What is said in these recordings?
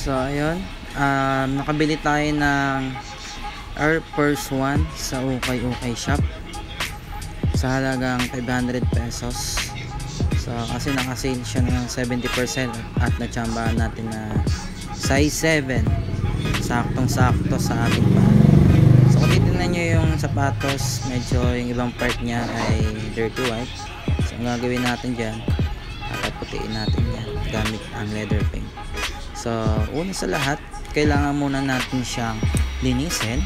So ayun, nakabili tayo ng Air Force 1 sa Ukay Shop sa halagang 500 pesos. So kasi naka-sale siya ng 70% at natsambahan natin na size 7, saktong sakto sa ating pa. So kung titignan nyo yung sapatos, medyo yung ibang part niya ay dirty white. So ang gagawin natin dyan, paputiin natin yan gamit ang leather paint. So una sa lahat, kailangan muna natin siyang linisin.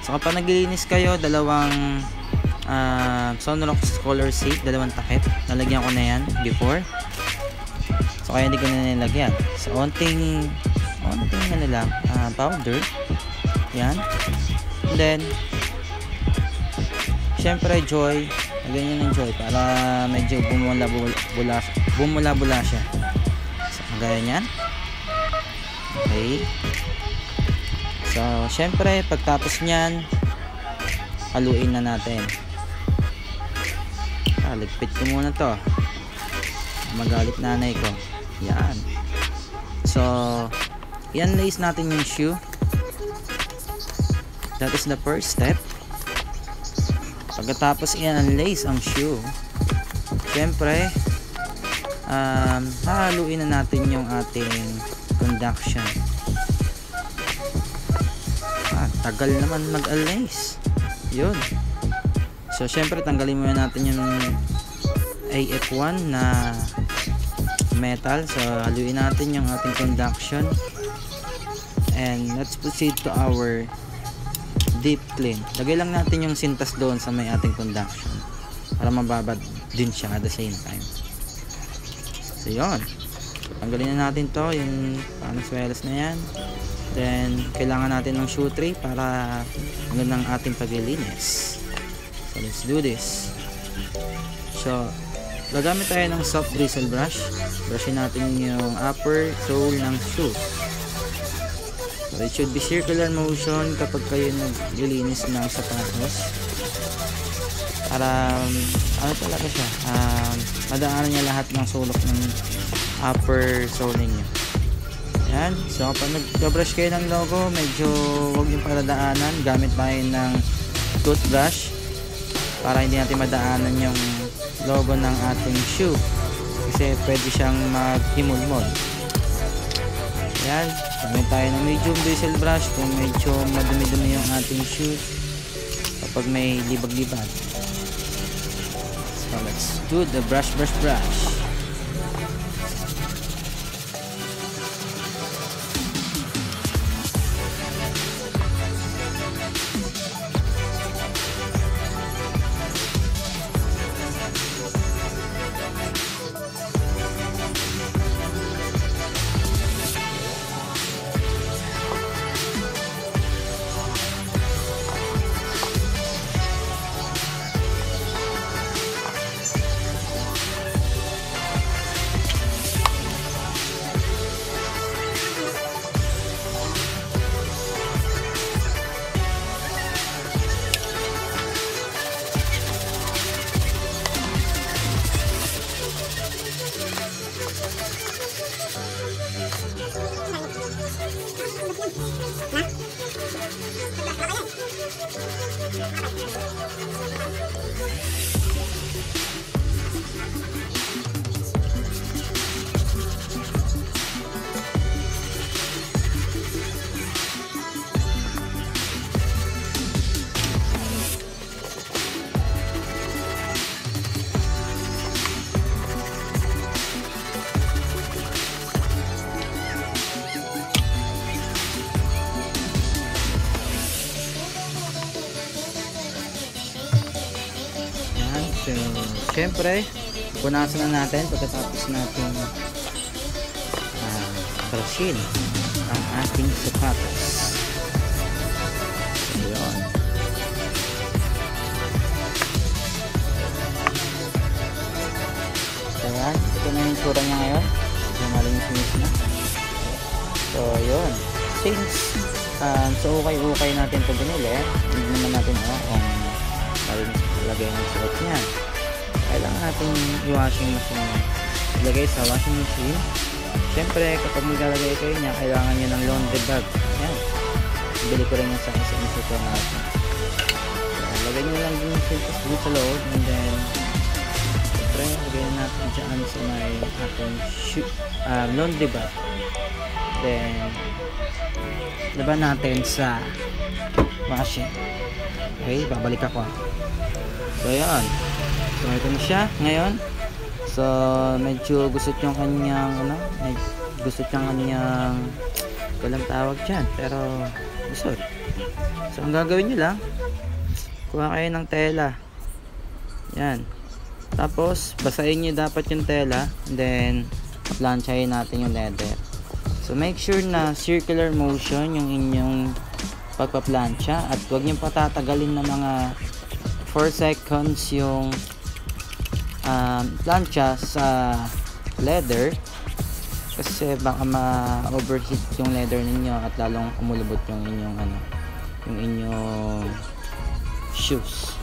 So kapag naglilinis kayo, dalawang Sunrox color seat, dalawang takip, nalagyan ko na yan before, so kaya hindi ko na nilagyan. So onting ano lang, powder yan. And then syempre Joy, lagyan nyo ng Joy para medyo bumula siya. So kagaya nyan. Okay, so syempre pagtapos nyan, haluin na natin. Ligpit ko muna to, magalit nanay ko. Yan. So yan, lace natin yung shoe. That is the first step. Pagkatapos i-unlace ang shoe, syempre hahaluin na natin yung ating conduction. Tagal naman mag-unlace. Yun. So syempre tanggalin muna natin yung AF1 na metal. So haluin natin yung ating conduction, and let's proceed to our deep clean. Lagay lang natin yung sintas doon sa may ating conduction para mababad din siya at the same time. So yun, tanggalin na natin to, yung panswelas na yan. Then kailangan natin ng shoe tray para magandang ating paglilinis. So let's do this. So gagamit tayo ng soft bristle brush. Brushin natin yung upper sole ng shoe. So it should be circular motion kapag kayo naglilinis ng sapatos, para ano talaga siya, madaanan niya lahat ng sulok ng upper sole ninyo. Yan. So kapag nag-brush kayo ng logo, medyo huwag yung paladaanan. Gamit tayo ng toothbrush para hindi natin madaanan yung logo ng ating shoe, kasi pwede siyang maghimulmol. Yan. Gamit tayo ng medium bristle brush kung medyo madumi-dumi yung ating shoe, kapag may libag-libag. So let's do the brush. So syempre punasan na natin pagkatapos natin brushin ang ating sapatos. Ayan. Kaya ito na yung tsura niya ngayon. Malinis na. So yun, since so ukay natin ito binili, hindi naman natin kung lagay ng suot niya, kailangan natin i-washing machine, ilagay sa washing machine Siyempre, kapag maglalagay kayo niya, kailangan nyo ng laundry bag. Yan. Bili ko rin yan sa SM Supermarket. So, lagay nyo lang din yung sintas dun sa loob. And then, siyempre, lagay na natin dyan sa may ating laundry bag. Then, laban natin sa washing. Okay, babalik ako. So, yan. So, ito na siya ngayon. So, medyo gusot yung kanyang gusot yung kanyang walang tawag dyan, pero gusot. So, ang gagawin nyo lang, kuha kayo ng tela. Yan. Tapos, basahin nyo dapat yung tela, and then planchahin natin yung leather. So, make sure na circular motion yung inyong pagpa-plancha, at huwag nyo patatagalin na mga 4 seconds yung plancha sa leather, kasi baka ma-overheat yung leather ninyo at lalong umulubot yung inyong yung inyong shoes.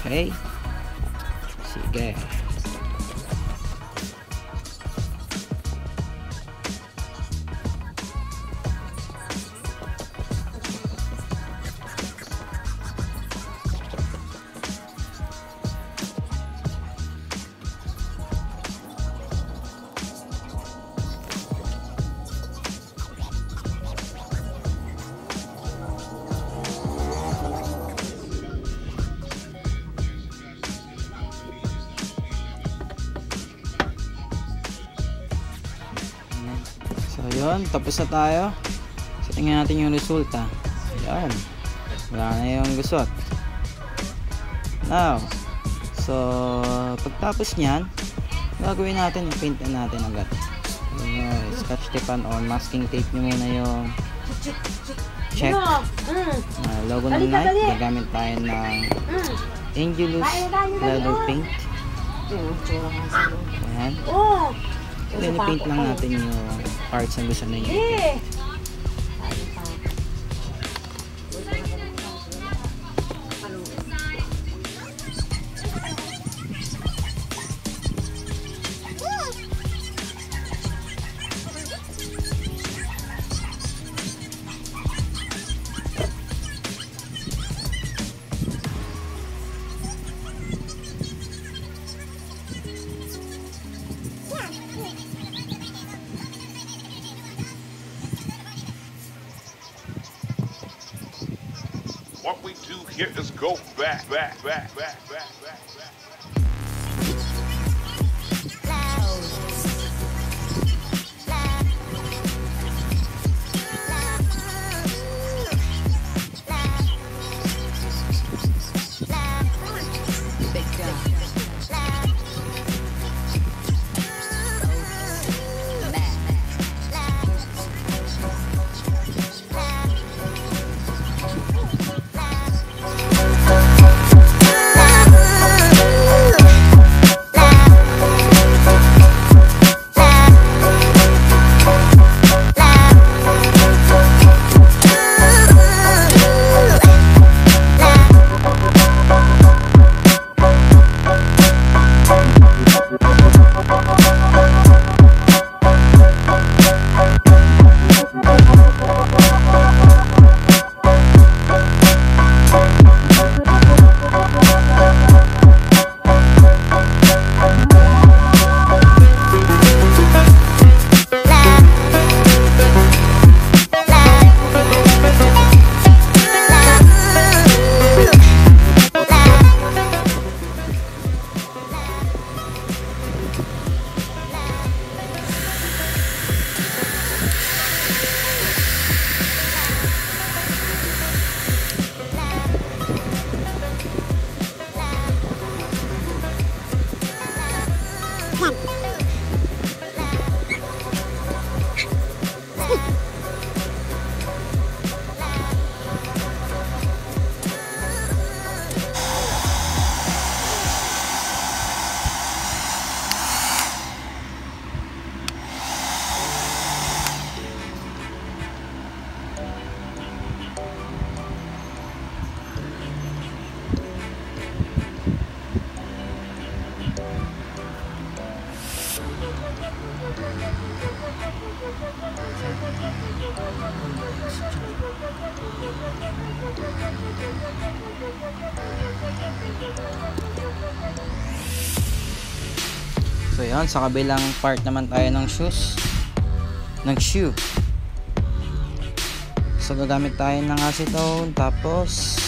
Okay, sige. So yun, tapos na tayo. So tingnan natin yung resulta. Ayan, wala na yung gusot. Now, so pagtapos nyan, gagawin natin, i-paint na natin agad. Scotch tape on, masking tape nyo muna yung check logo ng Nike. Gagamit tayo ng Angelus leather paint. Ayan. Then i-paint lang natin yung parts na gusto na nyo. What we do here is go back. So yun, sa kabilang part naman tayo ng shoes, ng shoe. So gagamit tayo ng acetone, tapos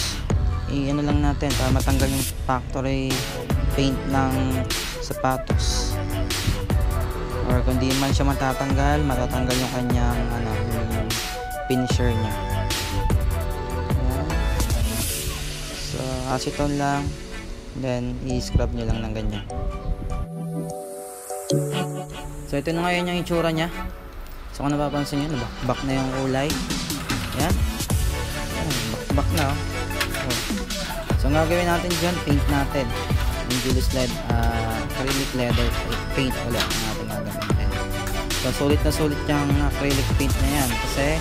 i-ano lang natin para matanggal yung factory paint ng sapatos, or kung di man siya matatanggal yung kanyang yung finisher niya. Ayan. So acetone lang, then i-scrub nyo lang ng ganyan. So ito na ngayon yung itsura nya. So kung napapansin nyo, back na yung kulay. Yan, back na oh. So ang gagawin natin dyan, paint natin yung Julius acrylic leather paint ulit ang natin gagamitin. So sulit na sulit yung acrylic paint na yan, kasi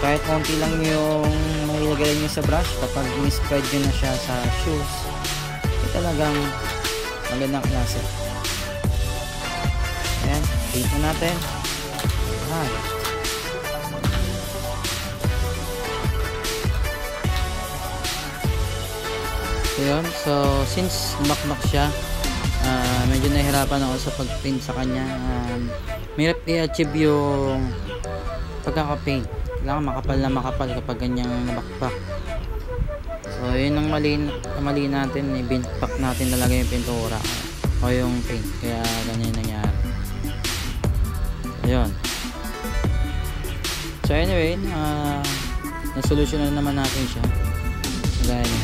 kahit konti lang yung mailagay nyo sa brush, kapag mispread nyo na siya sa shoes, talagang magandang klase. Ayan, paint na natin. So yun, so since makmak siya, medyo nahihirapan ako sa pag-paint sa kanya. Mahirap i-achieve yung pagkaka-paint. Kailangan makapal na makapal kapag ganyang nabakbak. So yun ang mali natin, i-pack natin talaga yung pintura o yung paint, kaya ganyan nangyari. Ayun. So anyway, nasolusyonan naman natin siya. Gaya niya.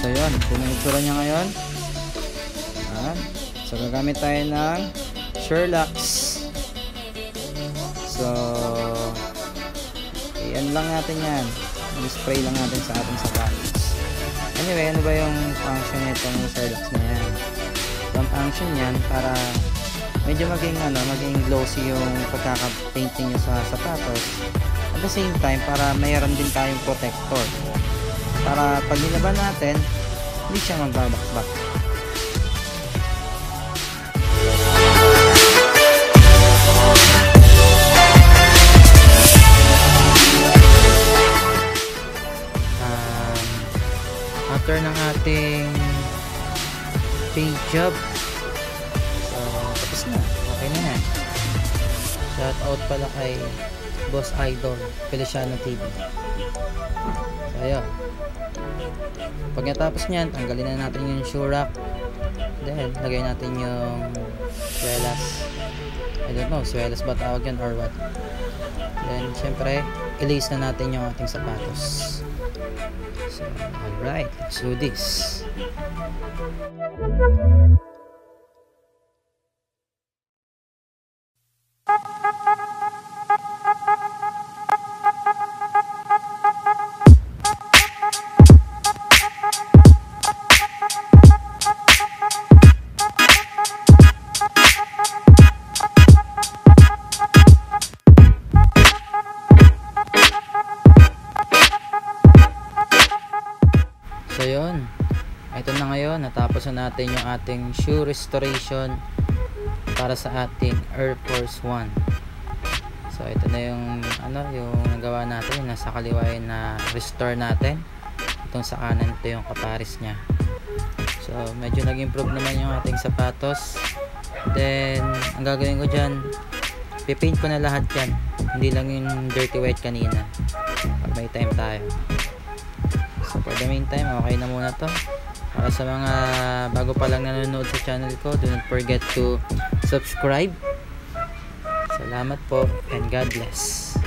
So yun, ito na yung itsura niya ngayon. So gagamit tayo ng Sherlock. So ano lang natin yan, spray lang natin sa ating sapatos. Anyway, ano ba yung function nito ng Sherlock na yan? Yung function yan para medyo maging glossy yung pagkaka-painting nyo sa sapatos, at the same time para mayroon din tayong protector para pag nilaban natin hindi siya magbabakbak. After ng ating paint job, so tapos na, okay na yan. Shout out pala kay Boss Idol Feliciano TV. So ayun, pag natapos nyan, tanggalin na natin yung shoe rack, then lagay natin yung swelas. I don't know, swelas ba tawag yan or what. Then syempre i-lace na natin yung ating sapatos. So, alright, let's do this. So yun, ito na ngayon, natapos na natin yung ating shoe restoration para sa ating Air Force 1. So ito na yung yung nagawa natin, yung nasa kaliwa na restore natin. Itong sa kanan, ito yung kaparis nya. So medyo nag-improve naman yung ating sapatos. Then ang gagawin ko dyan, pipaint ko na lahat yan, hindi lang yung dirty white kanina pag may time tayo. So for the meantime, okay na muna to. Para sa mga bago pa lang nanonood sa channel ko, do not forget to subscribe. Salamat po and God bless.